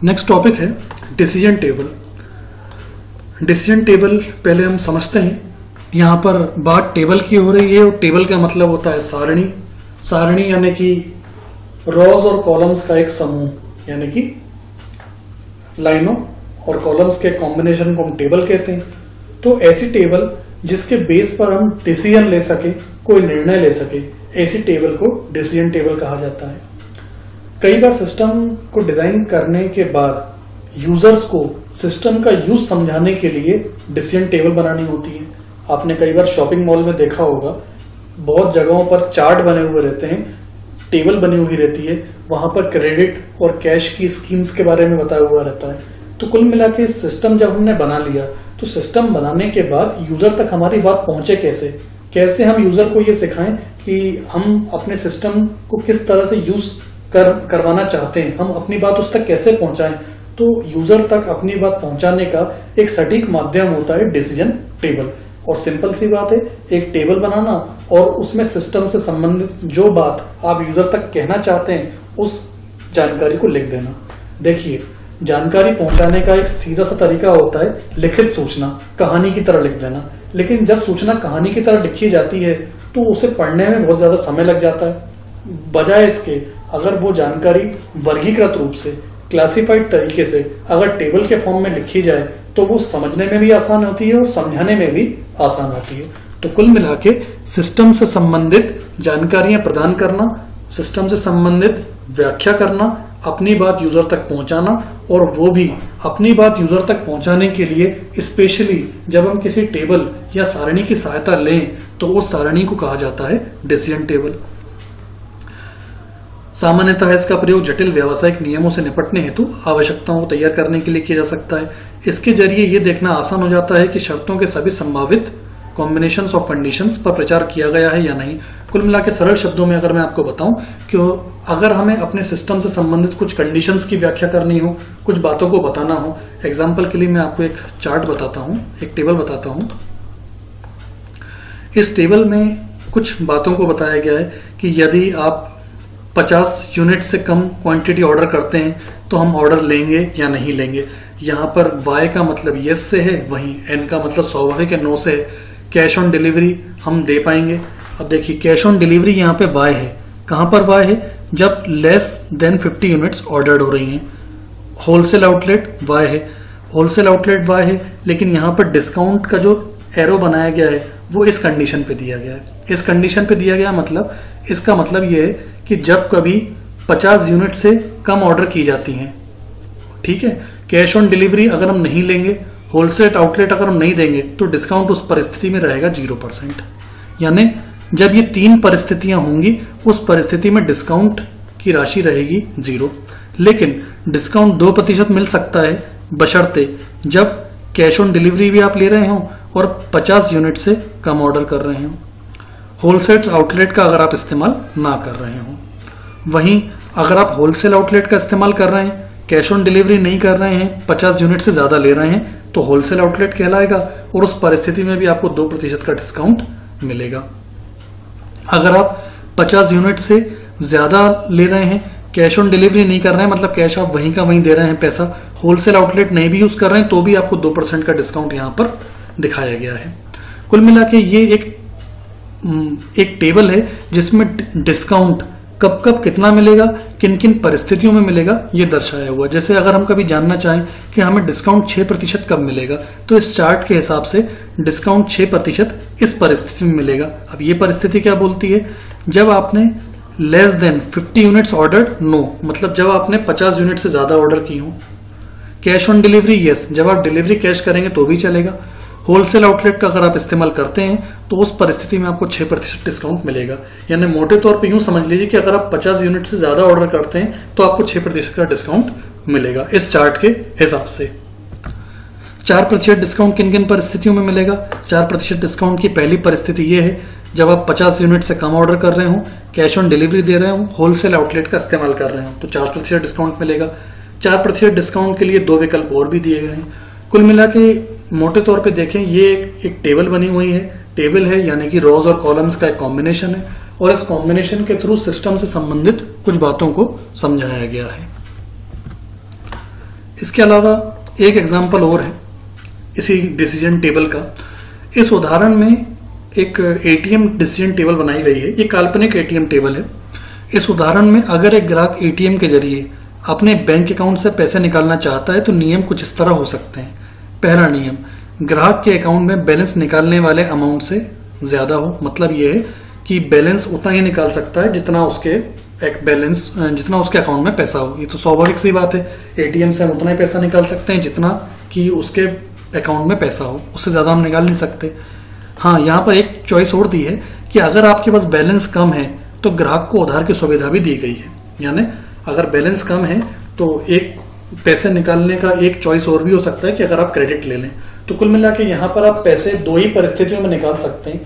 Next topic है decision table. Decision table पहले हम समझते हैं। यहाँ पर बात टेबल की हो रही है और टेबल का मतलब होता है सारणी। सारणी यानी कि रोज और कॉलम्स का एक समूह, यानी कि लाइनों और कॉलम्स के कॉम्बिनेशन को हम टेबल कहते हैं। तो ऐसी टेबल जिसके बेस पर हम डिसीजन ले सके, कोई निर्णय ले सके, ऐसी टेबल को डिसीजन टेबल कहा जाता है। कई बार सिस्टम को डिजाइन करने के बाद यूजर्स को सिस्टम का यूज समझाने के लिए डिसीजन टेबल बनानी होती है। आपने कई बार शॉपिंग मॉल में देखा होगा, बहुत जगहों पर चार्ट बने हुए रहते हैं, टेबल बनी हुई रहती है, वहां पर क्रेडिट और कैश की स्कीम्स के बारे में बताया हुआ रहता है। तो कुल मिला के सिस्टम जब हमने बना लिया तो सिस्टम बनाने के बाद यूजर तक हमारी बात पहुंचे कैसे हम यूजर को ये सिखाएं कि हम अपने सिस्टम को किस तरह से यूज करवाना चाहते हैं, हम अपनी बात उस तक कैसे पहुंचाएं। तो यूजर तक अपनी बात पहुंचाने का एक सटीक माध्यम होता है डिसीजन टेबल। और सिंपल सी बात है, एक टेबल बनाना और उसमें सिस्टम से संबंधित जो बात आप यूजर तक कहना चाहते हैं उस जानकारी को लिख देना। देखिए, जानकारी पहुंचाने का एक सीधा सा तरीका होता है लिखित सूचना, कहानी की तरह लिख देना। लेकिन जब सूचना कहानी की तरह लिखी जाती है तो उसे पढ़ने में बहुत ज्यादा समय लग जाता है। बजाय इसके अगर वो जानकारी वर्गीकृत रूप से, क्लासिफाइड तरीके से अगर टेबल के फॉर्म में लिखी जाए तो वो समझने में भी आसान होती है और समझाने में भी आसान होती है। तो कुल मिला के सिस्टम से संबंधित जानकारियां प्रदान करना, सिस्टम से संबंधित व्याख्या करना, अपनी बात यूजर तक पहुंचाना, और वो भी अपनी बात यूजर तक पहुंचाने के लिए स्पेशली जब हम किसी टेबल या सारणी की सहायता लें तो उस सारणी को कहा जाता है डिसीजन टेबल। सामान्यतः इसका प्रयोग जटिल व्यावसायिक नियमों से निपटने हेतु आवश्यकताओं को तैयार करने के लिए किया जा सकता है। इसके जरिए यह देखना आसान हो जाता है कि शर्तों के सभी संभावित कॉम्बिनेशंस ऑफ कंडीशंस पर प्रचार किया गया है या नहीं। कुल मिला के सरल शब्दों में अगर मैं आपको बताऊं कि अगर हमें अपने सिस्टम से संबंधित कुछ कंडीशंस की व्याख्या करनी हो, कुछ बातों को बताना हो, एग्जाम्पल के लिए मैं आपको एक चार्ट बताता हूं, एक टेबल बताता हूं। इस टेबल में कुछ बातों को बताया गया है कि यदि आप 50 यूनिट से कम क्वांटिटी ऑर्डर करते हैं तो हम ऑर्डर लेंगे या नहीं लेंगे। यहाँ पर Y का मतलब यस से है, वहीं N का मतलब स्वाभाविक है, नो से है। कैश ऑन डिलीवरी हम दे पाएंगे। अब देखिए, कैश ऑन डिलीवरी यहाँ पे Y है। कहाँ पर Y है? जब लेस देन 50 यूनिट्स ऑर्डर्ड हो रही हैं। होलसेल आउटलेट Y है, होलसेल आउटलेट Y है, लेकिन यहाँ पर डिस्काउंट का जो एरो बनाया गया है वो इस कंडीशन पे दिया गया है। इस कंडीशन पे दिया गया मतलब, इसका मतलब ये है कि जब कभी 50 यूनिट से कम ऑर्डर की जाती हैं, ठीक है, कैश ऑन डिलीवरी अगर हम नहीं लेंगे, होलसेल आउटलेट अगर हम नहीं देंगे तो डिस्काउंट उस परिस्थिति में रहेगा 0%। यानी जब ये तीन परिस्थितियां होंगी उस परिस्थिति में डिस्काउंट की राशि रहेगी 0। लेकिन डिस्काउंट 2% मिल सकता है बशर्ते जब कैश ऑन डिलीवरी भी आप ले रहे हो और 50 यूनिट से कम ऑर्डर कर रहे हो, होलसेल आउटलेट का अगर आप इस्तेमाल ना कर रहे हो। वहीं अगर आप होलसेल आउटलेट का इस्तेमाल कर रहे हैं, कैश ऑन डिलीवरी नहीं कर रहे हैं, 50 यूनिट से ज्यादा ले रहे हैं, तो होलसेल आउटलेट कहलाएगा और उस परिस्थिति में भी आपको 2% का डिस्काउंट मिलेगा। अगर आप 50 यूनिट से ज्यादा ले रहे हैं, कैश ऑन डिलीवरी नहीं कर रहे हैं, मतलब कैश आप वहीं का वहीं दे रहे हैं पैसा, होलसेल आउटलेट नहीं भी यूज कर रहे हैं, तो भी आपको 2% का डिस्काउंट यहां पर दिखाया गया है। कुल मिला के ये एक टेबल है जिसमें डिस्काउंट कब कब कितना मिलेगा, किन किन परिस्थितियों में मिलेगा, ये दर्शाया हुआ। जैसे अगर हम कभी जानना चाहें कि हमें डिस्काउंट 6% कब मिलेगा, तो इस चार्ट के हिसाब से डिस्काउंट 6% इस परिस्थिति में मिलेगा। अब ये परिस्थिति क्या बोलती है? जब आपने less than 50 units ordered, no, मतलब जब आपने 50 यूनिट से ज्यादा ऑर्डर की हो। कैश ऑन डिलीवरी, यस, जब आप डिलीवरी कैश करेंगे तो भी चलेगा। होलसेल आउटलेट का अगर आप इस्तेमाल करते हैं तो उस परिस्थिति में आपको 6% डिस्काउंट मिलेगा। यानी मोटे तौर पे यूं समझ लीजिए कि अगर आप 50 यूनिट से ज्यादा ऑर्डर करते हैं तो आपको 6% का डिस्काउंट मिलेगा इस चार्ट के हिसाब से। 4% डिस्काउंट किन किन परिस्थितियों में मिलेगा? 4% डिस्काउंट की पहली परिस्थिति यह है जब आप 50 यूनिट से कम ऑर्डर कर रहे हो, कैश ऑन डिलीवरी दे रहे हो, होलसेल आउटलेट का इस्तेमाल कर रहे हो, तो 4% डिस्काउंट मिलेगा। 4% डिस्काउंट के लिए 2 विकल्प और भी दिए गए हैं। कुल मिला के मोटे तौर पे देखें, ये एक टेबल बनी हुई है। टेबल है यानी कि रोज और कॉलम्स का एक कॉम्बिनेशन है और इस कॉम्बिनेशन के थ्रू सिस्टम से संबंधित कुछ बातों को समझाया गया है। इसके अलावा एक एग्जाम्पल और है इसी डिसीजन टेबल का। इस उदाहरण में एक एटीएम डिसीजन टेबल बनाई गई है। ये काल्पनिक एटीएम टेबल है। इस उदाहरण में अगर एक ग्राहक एटीएम के जरिए अपने बैंक अकाउंट से पैसे निकालना चाहता है तो नियम कुछ इस तरह हो सकते हैं। पहला नियम, ग्राहक के अकाउंट में बैलेंस निकालने वाले अमाउंट से ज्यादा हो। मतलब ये है कि बैलेंस उतना ही निकाल सकता है जितना उसके अकाउंट में पैसा हो। ये तो स्वाभाविक सी बात है, एटीएम से हम उतना ही पैसा निकाल सकते हैं जितना कि उसके अकाउंट में पैसा हो, उससे ज्यादा हम निकाल नहीं सकते। हाँ, यहाँ पर एक चॉइस और दी है कि अगर आपके पास बैलेंस कम है तो ग्राहक को उधार की सुविधा भी दी गई है। यानी अगर बैलेंस कम है तो एक पैसे निकालने का एक चॉइस और भी हो सकता है कि अगर आप क्रेडिट ले लें। तो कुल मिला के यहाँ पर आप पैसे दो ही परिस्थितियों में निकाल सकते हैं।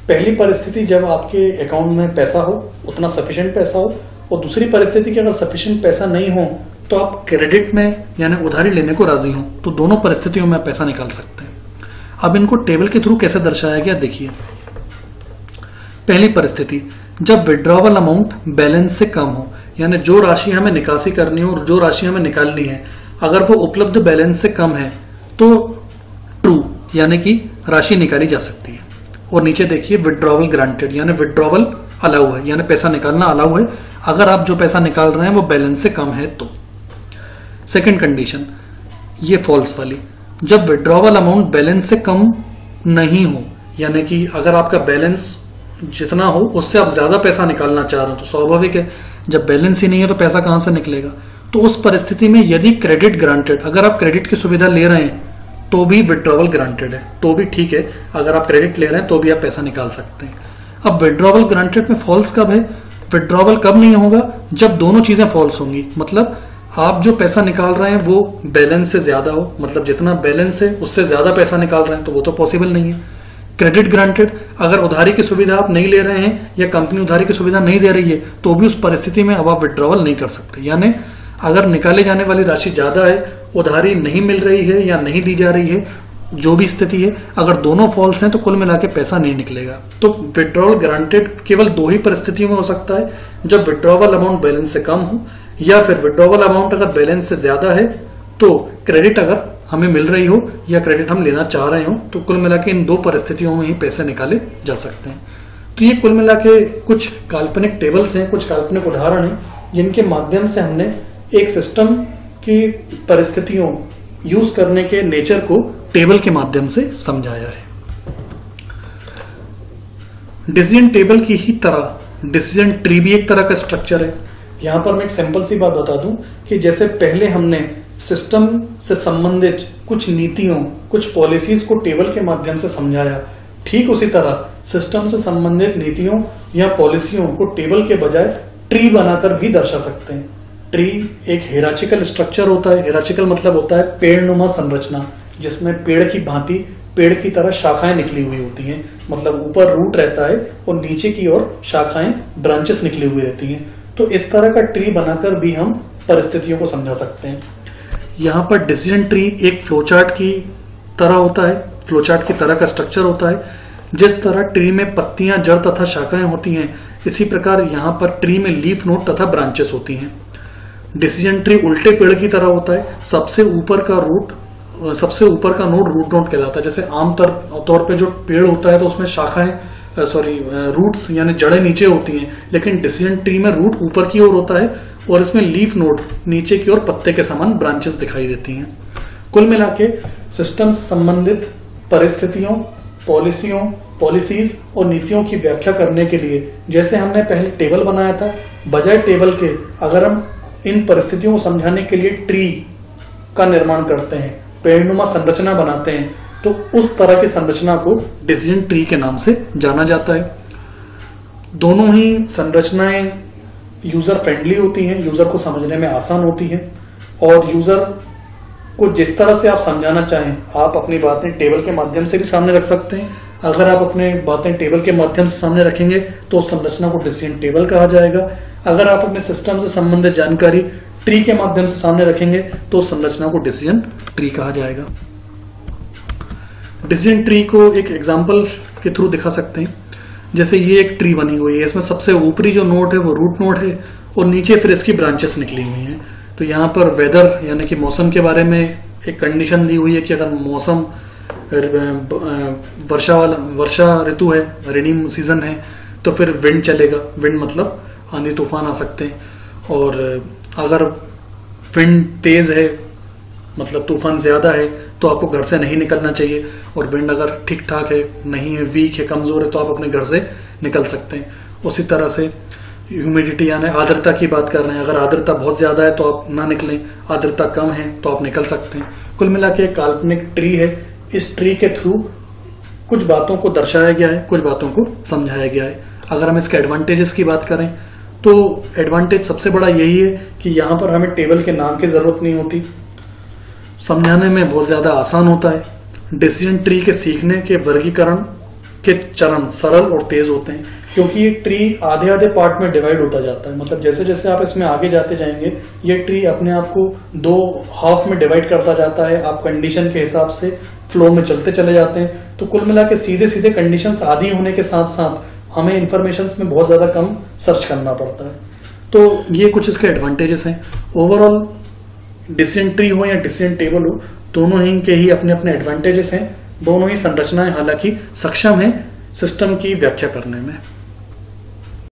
पहली परिस्थिति जब आपके अकाउंट में पैसा हो, उतना सफिशिएंट पैसा हो, और दूसरी परिस्थिति कि अगर सफिशिएंट पैसा नहीं हो तो आप क्रेडिट में यानी उधारी लेने को राजी हो। तो दोनों परिस्थितियों में आप पैसा निकाल सकते हैं। अब इनको टेबल के थ्रू कैसे दर्शाया गया देखिए। पहली परिस्थिति, जब विड्रॉवल अमाउंट बैलेंस से कम हो, यानी जो राशि हमें निकासी करनी हो और जो राशि हमें निकालनी है अगर वो उपलब्ध बैलेंस से कम है तो ट्रू यानी कि राशि निकाली जा सकती है। और नीचे देखिए विड्रॉवल ग्रांटेड यानी विड्रॉवल अलाउ है, यानी पैसा निकालना अलाउ है अगर आप जो पैसा निकाल रहे हैं वो बैलेंस से कम है तो। सेकंड कंडीशन, ये फॉल्स वाली, जब विड्रॉवल अमाउंट बैलेंस से कम नहीं हो, यानी कि अगर आपका बैलेंस जितना हो उससे आप ज्यादा पैसा निकालना चाह रहे हो तो स्वाभाविक है जब बैलेंस ही नहीं है तो पैसा कहां से निकलेगा। तो उस परिस्थिति में यदि क्रेडिट ग्रांटेड, अगर आप क्रेडिट की सुविधा ले रहे हैं तो भी विड्रॉवल ग्रांटेड है, तो भी ठीक है। अगर आप क्रेडिट ले रहे हैं तो भी आप पैसा निकाल सकते हैं। अब विड्रॉवल ग्रांटेड में फॉल्स कब है? विड्रॉवल कब नहीं होगा? जब दोनों चीजें फॉल्स होंगी। मतलब आप जो पैसा निकाल रहे हैं वो बैलेंस से ज्यादा हो, मतलब जितना बैलेंस है उससे ज्यादा पैसा निकाल रहे हैं तो वो तो पॉसिबल नहीं है। क्रेडिट ग्रांटेड, अगर उधारी की सुविधा आप नहीं ले रहे हैं या कंपनी उधारी की सुविधा नहीं दे रही है तो भी उस परिस्थिति में अब आप विड्रॉवल नहीं कर सकते। यानी अगर निकाले जाने वाली राशि ज्यादा है, उधारी नहीं मिल रही है या नहीं दी जा रही है, जो भी स्थिति है, अगर दोनों फॉल्स हैं तो कुल मिला के पैसा नहीं निकलेगा। तो विड्रॉवल ग्रांटेड केवल दो ही परिस्थितियों में हो सकता है, जब विड्रॉवल अमाउंट बैलेंस से कम हो या फिर विड्रॉवल अमाउंट अगर बैलेंस से ज्यादा है तो क्रेडिट अगर हमें मिल रही हो या क्रेडिट हम लेना चाह रहे हो। तो कुल मिला के इन दो परिस्थितियों में ही पैसे निकाले जा सकते हैं। तो ये कुल मिला के कुछ काल्पनिक टेबल्स हैं, कुछ काल्पनिक उदाहरण हैं जिनके माध्यम से हमने एक सिस्टम की परिस्थितियों यूज करने के नेचर को टेबल के माध्यम से समझाया है। डिसीजन टेबल की ही तरह डिसीजन ट्री भी एक तरह का स्ट्रक्चर है। यहां पर मैं एक सिंपल सी बात बता दूं कि जैसे पहले हमने सिस्टम से संबंधित कुछ नीतियों, कुछ पॉलिसीज को टेबल के माध्यम से समझाया, ठीक उसी तरह सिस्टम से संबंधित नीतियों या पॉलिसियों को टेबल के बजाय ट्री बनाकर भी दर्शा सकते हैं। ट्री एक हेराचिकल स्ट्रक्चर होता है। हेराचिकल मतलब होता है पेड़नुमा संरचना, जिसमें पेड़ की भांति पेड़ की तरह शाखाएं निकली हुई होती हैं। मतलब ऊपर रूट रहता है और नीचे की ओर शाखाएं, ब्रांचेस निकली हुई रहती हैं। तो इस तरह का ट्री बनाकर भी हम परिस्थितियों को समझा सकते हैं। यहाँ पर डिसीजन ट्री एक फ्लोचार्ट की तरह होता है, फ्लोचार्ट की तरह का स्ट्रक्चर होता है। जिस तरह ट्री में पत्तियां, जड़ तथा शाखाएं होती हैं, इसी प्रकार यहाँ पर ट्री में लीफ नोड तथा ब्रांचेस होती हैं। डिसीजन ट्री उल्टे पेड़ की तरह होता है। सबसे ऊपर का नोड रूट नोड कहलाता है। जैसे आम तौर पे जो पेड़ होता है तो उसमें शाखाएं रूट्स यानी जड़ें नीचे होती हैं, लेकिन डिसीजन ट्री में रूट ऊपर की ओर होता है और इसमें लीफ नोड नीचे की ओर पत्ते के समान ब्रांचेस दिखाई देती हैं। कुल मिला के सिस्टम से संबंधित परिस्थितियों, पॉलिसीज और नीतियों की व्याख्या करने के लिए जैसे हमने पहले टेबल बनाया था, बजाय टेबल के अगर हम इन परिस्थितियों को समझाने के लिए ट्री का निर्माण करते हैं, पेड़नुमा संरचना बनाते हैं, तो उस तरह की संरचना को डिसीजन ट्री के नाम से जाना जाता है। दोनों ही संरचनाएं यूजर फ्रेंडली होती हैं, यूजर को समझने में आसान होती हैं और यूजर को जिस तरह से आप समझाना चाहें आप अपनी बातें टेबल के माध्यम से भी सामने रख सकते हैं। अगर आप अपने बातें टेबल के माध्यम से सामने रखेंगे तो उस संरचना को डिसीजन टेबल कहा जाएगा। अगर आप अपने सिस्टम से संबंधित जानकारी ट्री के माध्यम से सामने रखेंगे तो उस संरचना को डिसीजन ट्री कहा जाएगा। डिसीजन ट्री को एक एग्जांपल के थ्रू दिखा सकते हैं। जैसे ये एक ट्री बनी हुई है, इसमें सबसे ऊपरी जो नोड है वो रूट नोड है और नीचे फिर इसकी ब्रांचेस निकली हुई हैं। तो यहाँ पर वेदर यानी कि मौसम के बारे में एक कंडीशन दी हुई है कि अगर मौसम वर्षा ऋतु है, रेनी सीजन है, तो फिर विंड चलेगा। विंड मतलब आंधी तूफान आ सकते हैं। और अगर विंड तेज है मतलब तूफान ज्यादा है तो आपको घर से नहीं निकलना चाहिए। और विंड अगर ठीक ठाक है, नहीं है, वीक है, कमजोर है, तो आप अपने घर से निकल सकते हैं। उसी तरह से ह्यूमिडिटी यानी आर्द्रता की बात कर रहे हैं, अगर आर्द्रता बहुत ज्यादा है तो आप ना निकलें, आर्द्रता कम है तो आप निकल सकते हैं। कुल मिला के एक काल्पनिक ट्री है। इस ट्री के थ्रू कुछ बातों को दर्शाया गया है, कुछ बातों को समझाया गया है। अगर हम इसके एडवांटेजेस की बात करें तो एडवांटेज सबसे बड़ा यही है कि यहाँ पर हमें टेबल के नाम की जरूरत नहीं होती, समझाने में बहुत ज्यादा आसान होता है। डिसीजन ट्री के सीखने के वर्गीकरण के चरण सरल और तेज होते हैं, क्योंकि ये ट्री आधे आधे पार्ट में डिवाइड होता जाता है। मतलब जैसे जैसे आप इसमें आगे जाते जाएंगे ये ट्री अपने आप को 2 हाफ में डिवाइड करता जाता है। आप कंडीशन के हिसाब से फ्लो में चलते चले जाते हैं। तो कुल मिला के सीधे सीधे कंडीशंस आधी होने के साथ साथ हमें इंफॉर्मेशन में बहुत ज्यादा कम सर्च करना पड़ता है। तो ये कुछ इसके एडवांटेजेस हैं। ओवरऑल डिसीजन ट्री हो या डिसीजन टेबल हो, दोनों ही के ही अपने अपने एडवांटेजेस हैं। दोनों ही संरचनाएं हालांकि सक्षम है सिस्टम की व्याख्या करने में।